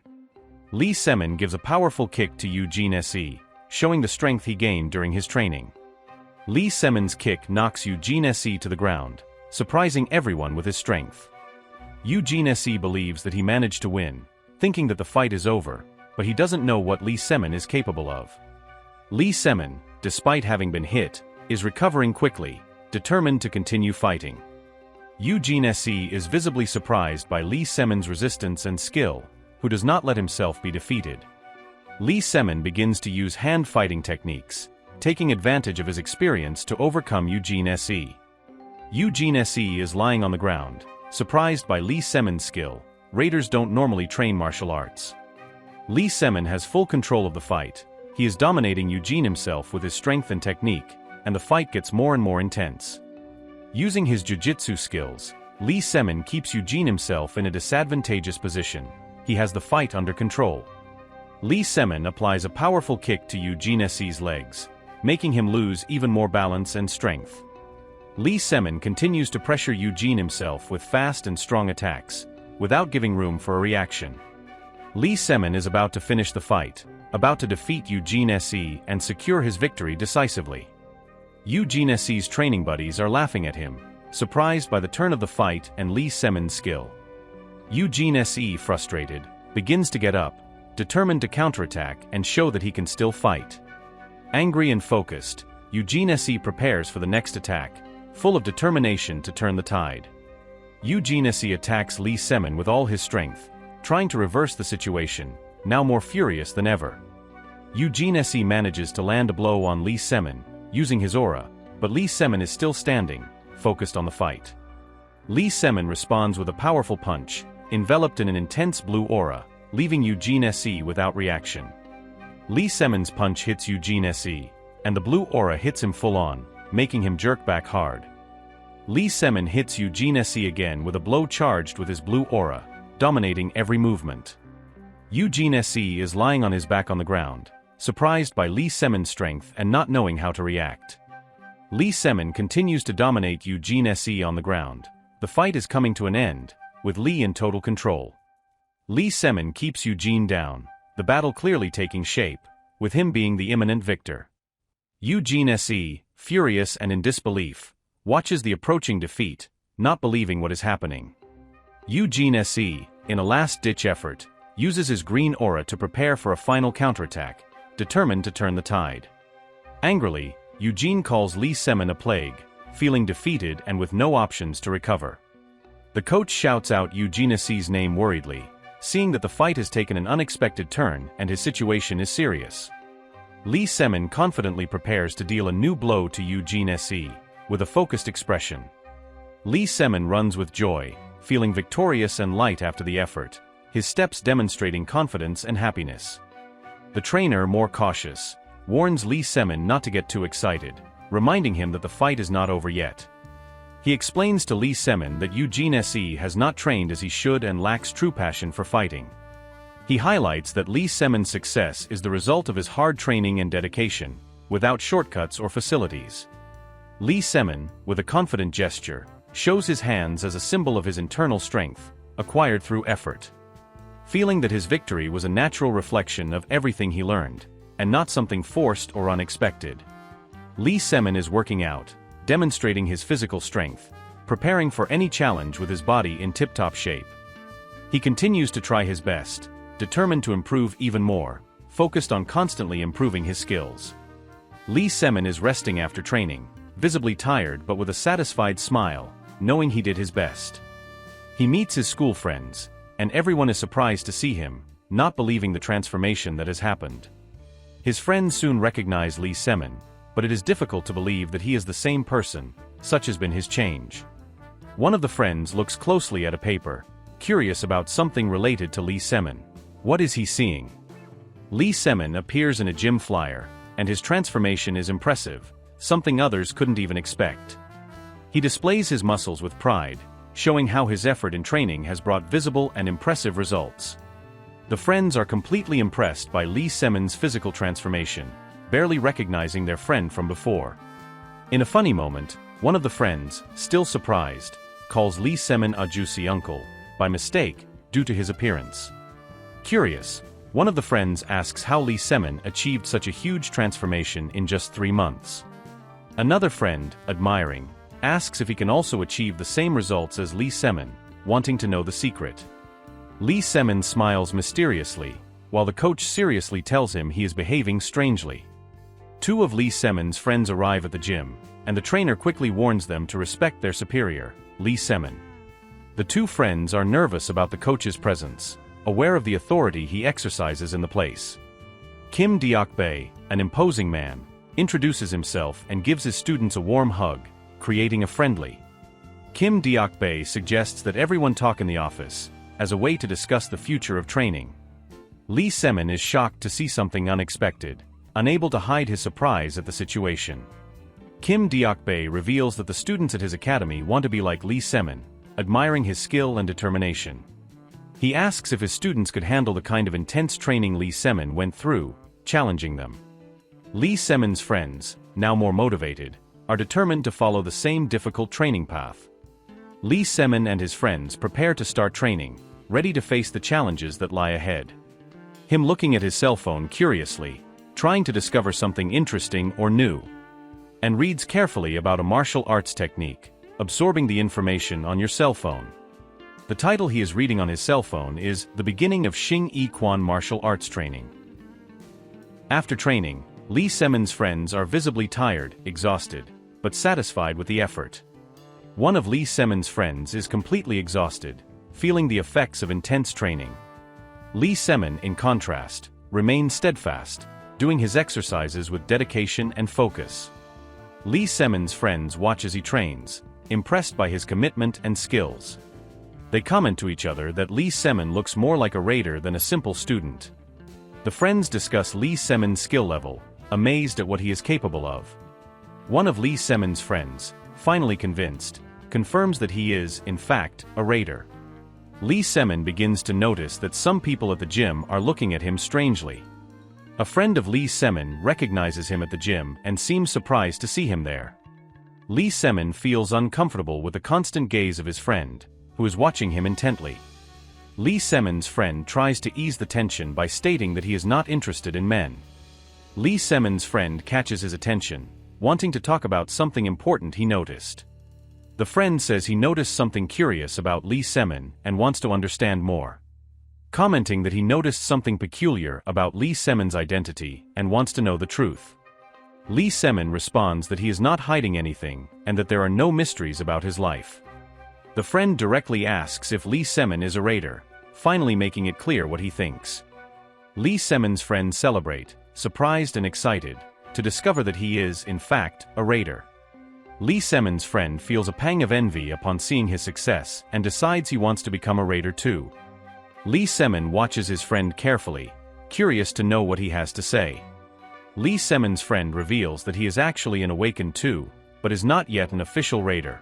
Lee Semin gives a powerful kick to Eugene SE, showing the strength he gained during his training. Lee Semin's kick knocks Eugene SE to the ground, surprising everyone with his strength. Eugene SE believes that he managed to win, thinking that the fight is over, but he doesn't know what Lee Semin is capable of. Lee Semin, despite having been hit, is recovering quickly, determined to continue fighting. Eugene SE is visibly surprised by Lee Semin's resistance and skill, who does not let himself be defeated. Lee Semin begins to use hand fighting techniques, taking advantage of his experience to overcome Eugene SE. Eugene SE is lying on the ground, surprised by Lee Semin's skill. Raiders don't normally train martial arts. Lee Semin has full control of the fight. He is dominating Eugene himself with his strength and technique, and the fight gets more and more intense. Using his jiu-jitsu skills, Lee Semin keeps Eugene himself in a disadvantageous position. He has the fight under control. Lee Semin applies a powerful kick to Eugene SE's legs, making him lose even more balance and strength. Lee Semin continues to pressure Eugene himself with fast and strong attacks, without giving room for a reaction. Lee Semin is about to finish the fight, about to defeat Eugene SE and secure his victory decisively. Eugene SE's training buddies are laughing at him, surprised by the turn of the fight and Lee Semin's skill. Eugene SE, frustrated, begins to get up, determined to counterattack and show that he can still fight. Angry and focused, Eugene SE prepares for the next attack, full of determination to turn the tide. Eugene SE attacks Lee Semin with all his strength, trying to reverse the situation, now more furious than ever. Eugene SE manages to land a blow on Lee Semin, using his aura, but Lee Semin is still standing, focused on the fight. Lee Semin responds with a powerful punch, enveloped in an intense blue aura, leaving Eugene SE without reaction. Lee Semin's punch hits Eugene SE, and the blue aura hits him full on, making him jerk back hard. Lee Semin hits Eugene SE again with a blow charged with his blue aura, dominating every movement. Eugene SE is lying on his back on the ground, surprised by Lee Semin's strength and not knowing how to react. Lee Semin continues to dominate Eugene SE on the ground. The fight is coming to an end, with Lee in total control. Lee Semin keeps Eugene down, the battle clearly taking shape, with him being the imminent victor. Eugene S.E., furious and in disbelief, watches the approaching defeat, not believing what is happening. Eugene S.E., in a last-ditch effort, uses his green aura to prepare for a final counterattack, determined to turn the tide. Angrily, Eugene calls Lee Semin a plague, feeling defeated and with no options to recover. The coach shouts out Eugene S.E.'s name worriedly, seeing that the fight has taken an unexpected turn and his situation is serious. Lee Semin confidently prepares to deal a new blow to Eugene S.E., with a focused expression. Lee Semin runs with joy, feeling victorious and light after the effort, his steps demonstrating confidence and happiness. The trainer, more cautious, warns Lee Semin not to get too excited, reminding him that the fight is not over yet. He explains to Lee Semin that Eugene S.E. has not trained as he should and lacks true passion for fighting. He highlights that Lee Semin's success is the result of his hard training and dedication, without shortcuts or facilities. Lee Semin, with a confident gesture, shows his hands as a symbol of his internal strength, acquired through effort. Feeling that his victory was a natural reflection of everything he learned, and not something forced or unexpected. Lee Semin is working out, demonstrating his physical strength, preparing for any challenge with his body in tip-top shape. He continues to try his best, determined to improve even more, focused on constantly improving his skills. Lee Semin is resting after training, visibly tired but with a satisfied smile, knowing he did his best. He meets his school friends, and everyone is surprised to see him, not believing the transformation that has happened. His friends soon recognize Lee Semin, but it is difficult to believe that he is the same person, such has been his change. One of the friends looks closely at a paper, curious about something related to Lee Semin. What is he seeing? Lee Semin appears in a gym flyer, and his transformation is impressive, something others couldn't even expect. He displays his muscles with pride, showing how his effort in training has brought visible and impressive results. The friends are completely impressed by Lee Semin's physical transformation, barely recognizing their friend from before. In a funny moment, one of the friends, still surprised, calls Lee Semin a juicy uncle, by mistake, due to his appearance. Curious, one of the friends asks how Lee Semin achieved such a huge transformation in just 3 months. Another friend, admiring, asks if he can also achieve the same results as Lee Semin, wanting to know the secret. Lee Semin smiles mysteriously, while the coach seriously tells him he is behaving strangely. 2 of Lee Semin's friends arrive at the gym, and the trainer quickly warns them to respect their superior, Lee Semin. The 2 friends are nervous about the coach's presence, aware of the authority he exercises in the place. Kim Deok-bae, an imposing man, introduces himself and gives his students a warm hug, creating a friendly. Kim Deok-bae suggests that everyone talk in the office, as a way to discuss the future of training. Lee Semin is shocked to see something unexpected, unable to hide his surprise at the situation. Kim Deok-bae reveals that the students at his academy want to be like Lee Semin, admiring his skill and determination. He asks if his students could handle the kind of intense training Lee Semin went through, challenging them. Lee Semin's friends, now more motivated, are determined to follow the same difficult training path. Lee Semin and his friends prepare to start training, ready to face the challenges that lie ahead. Him looking at his cell phone curiously, trying to discover something interesting or new, and reads carefully about a martial arts technique, absorbing the information on your cell phone. The title he is reading on his cell phone is The Beginning of Xing Yi Quan Martial Arts Training. After training, Lee Semin's friends are visibly tired, exhausted, but satisfied with the effort. One of Lee Semin's friends is completely exhausted, feeling the effects of intense training. Lee Semin, in contrast, remains steadfast, doing his exercises with dedication and focus. Lee Semin's friends watch as he trains, impressed by his commitment and skills. They comment to each other that Lee Semin looks more like a raider than a simple student. The friends discuss Lee Semin's skill level, amazed at what he is capable of. One of Lee Semin's friends, finally convinced, confirms that he is, in fact, a raider. Lee Semin begins to notice that some people at the gym are looking at him strangely. A friend of Lee Semin recognizes him at the gym and seems surprised to see him there. Lee Semin feels uncomfortable with the constant gaze of his friend, who is watching him intently. Lee Semin's friend tries to ease the tension by stating that he is not interested in men. Lee Semin's friend catches his attention, wanting to talk about something important he noticed. The friend says he noticed something curious about Lee Semin and wants to understand more. Commenting that he noticed something peculiar about Lee Semin's identity and wants to know the truth. Lee Semin responds that he is not hiding anything and that there are no mysteries about his life. The friend directly asks if Lee Semin is a raider, finally making it clear what he thinks. Lee Semin's friends celebrate, surprised and excited, to discover that he is, in fact, a raider. Lee Semin's friend feels a pang of envy upon seeing his success and decides he wants to become a raider too. Lee Semin watches his friend carefully, curious to know what he has to say. Lee Semin's friend reveals that he is actually an awakened too, but is not yet an official raider.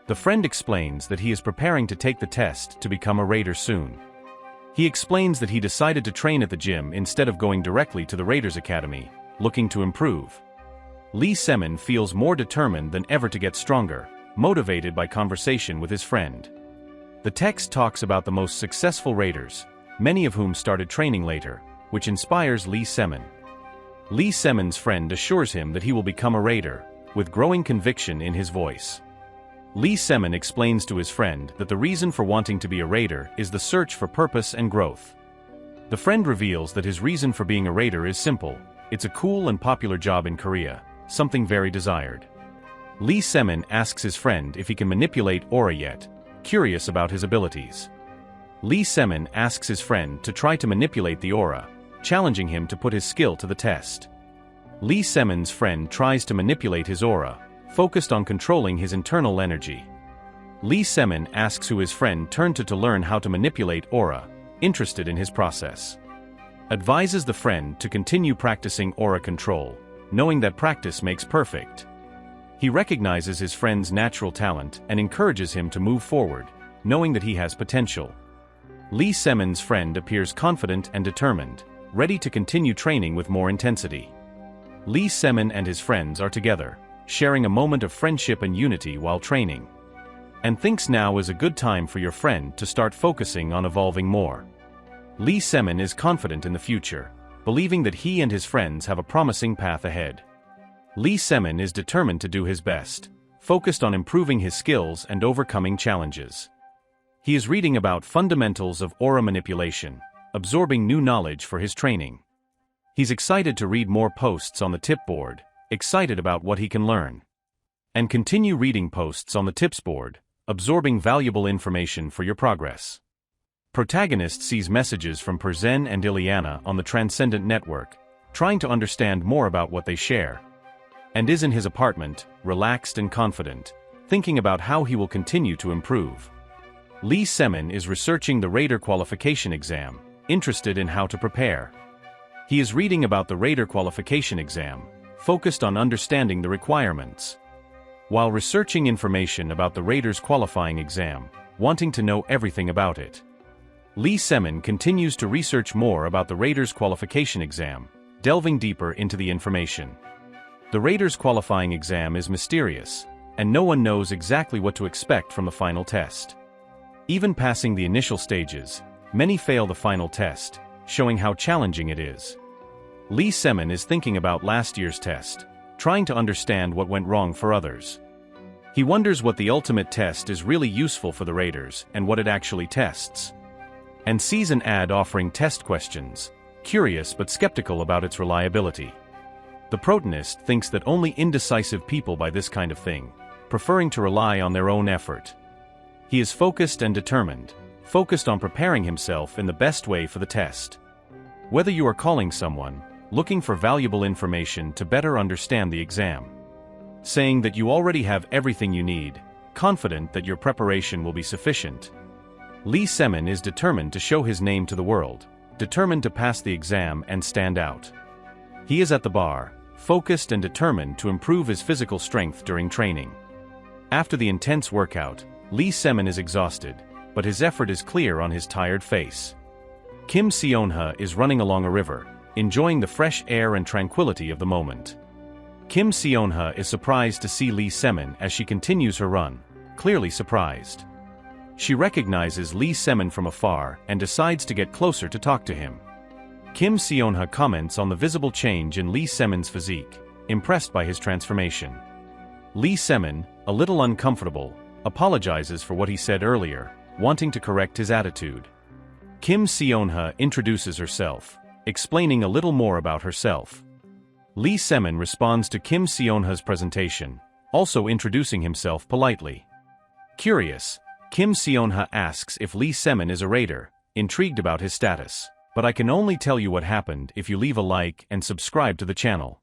The friend explains that he is preparing to take the test to become a raider soon. He explains that he decided to train at the gym instead of going directly to the Raiders Academy, looking to improve. Lee Semin feels more determined than ever to get stronger, motivated by conversation with his friend. The text talks about the most successful raiders, many of whom started training later, which inspires Lee Semin. Lee Semin's friend assures him that he will become a raider, with growing conviction in his voice. Lee Semin explains to his friend that the reason for wanting to be a raider is the search for purpose and growth. The friend reveals that his reason for being a raider is simple: it's a cool and popular job in Korea, something very desired. Lee Semin asks his friend if he can manipulate aura yet, curious about his abilities. Lee Semin asks his friend to try to manipulate the aura, challenging him to put his skill to the test. Lee Semin's friend tries to manipulate his aura, focused on controlling his internal energy. Lee Semin asks who his friend turned to learn how to manipulate aura, interested in his process. Advises the friend to continue practicing aura control, knowing that practice makes perfect. He recognizes his friend's natural talent and encourages him to move forward, knowing that he has potential. Lee Semin's friend appears confident and determined, ready to continue training with more intensity. Lee Semin and his friends are together, sharing a moment of friendship and unity while training. And thinks now is a good time for your friend to start focusing on evolving more. Lee Semin is confident in the future, believing that he and his friends have a promising path ahead. Lee Semin is determined to do his best, focused on improving his skills and overcoming challenges. He is reading about fundamentals of aura manipulation, absorbing new knowledge for his training. He's excited to read more posts on the tip board, excited about what he can learn. And continue reading posts on the tips board, absorbing valuable information for your progress. Protagonist sees messages from Perzen and Ileana on the Transcendent Network, trying to understand more about what they share. And is in his apartment, relaxed and confident, thinking about how he will continue to improve. Lee Semin is researching the Raider Qualification Exam, interested in how to prepare. He is reading about the Raider Qualification Exam, focused on understanding the requirements. While researching information about the Raiders Qualifying Exam, wanting to know everything about it. Lee Semin continues to research more about the Raiders Qualification Exam, delving deeper into the information. The Raiders Qualifying Exam is mysterious, and no one knows exactly what to expect from the final test. Even passing the initial stages, many fail the final test, showing how challenging it is. Lee Semin is thinking about last year's test, trying to understand what went wrong for others. He wonders what the ultimate test is really useful for the Raiders and what it actually tests. And sees an ad offering test questions, curious but skeptical about its reliability. The protagonist thinks that only indecisive people buy this kind of thing, preferring to rely on their own effort. He is focused and determined, focused on preparing himself in the best way for the test. Whether you are calling someone, looking for valuable information to better understand the exam. Saying that you already have everything you need, confident that your preparation will be sufficient. Lee Semin is determined to show his name to the world, determined to pass the exam and stand out. He is at the bar, focused and determined to improve his physical strength during training. After the intense workout, Lee Semin is exhausted, but his effort is clear on his tired face. Kim Seonha is running along a river, enjoying the fresh air and tranquility of the moment. Kim Seonha is surprised to see Lee Semin as she continues her run, clearly surprised. She recognizes Lee Semin from afar and decides to get closer to talk to him. Kim Seonha comments on the visible change in Lee Semin's physique, impressed by his transformation. Lee Semin, a little uncomfortable, apologizes for what he said earlier, wanting to correct his attitude. Kim Seonha introduces herself, explaining a little more about herself. Lee Semin responds to Kim Seonha's presentation, also introducing himself politely. Curious, Kim Seonha asks if Lee Semin is a raider, intrigued about his status. But I can only tell you what happened if you leave a like and subscribe to the channel.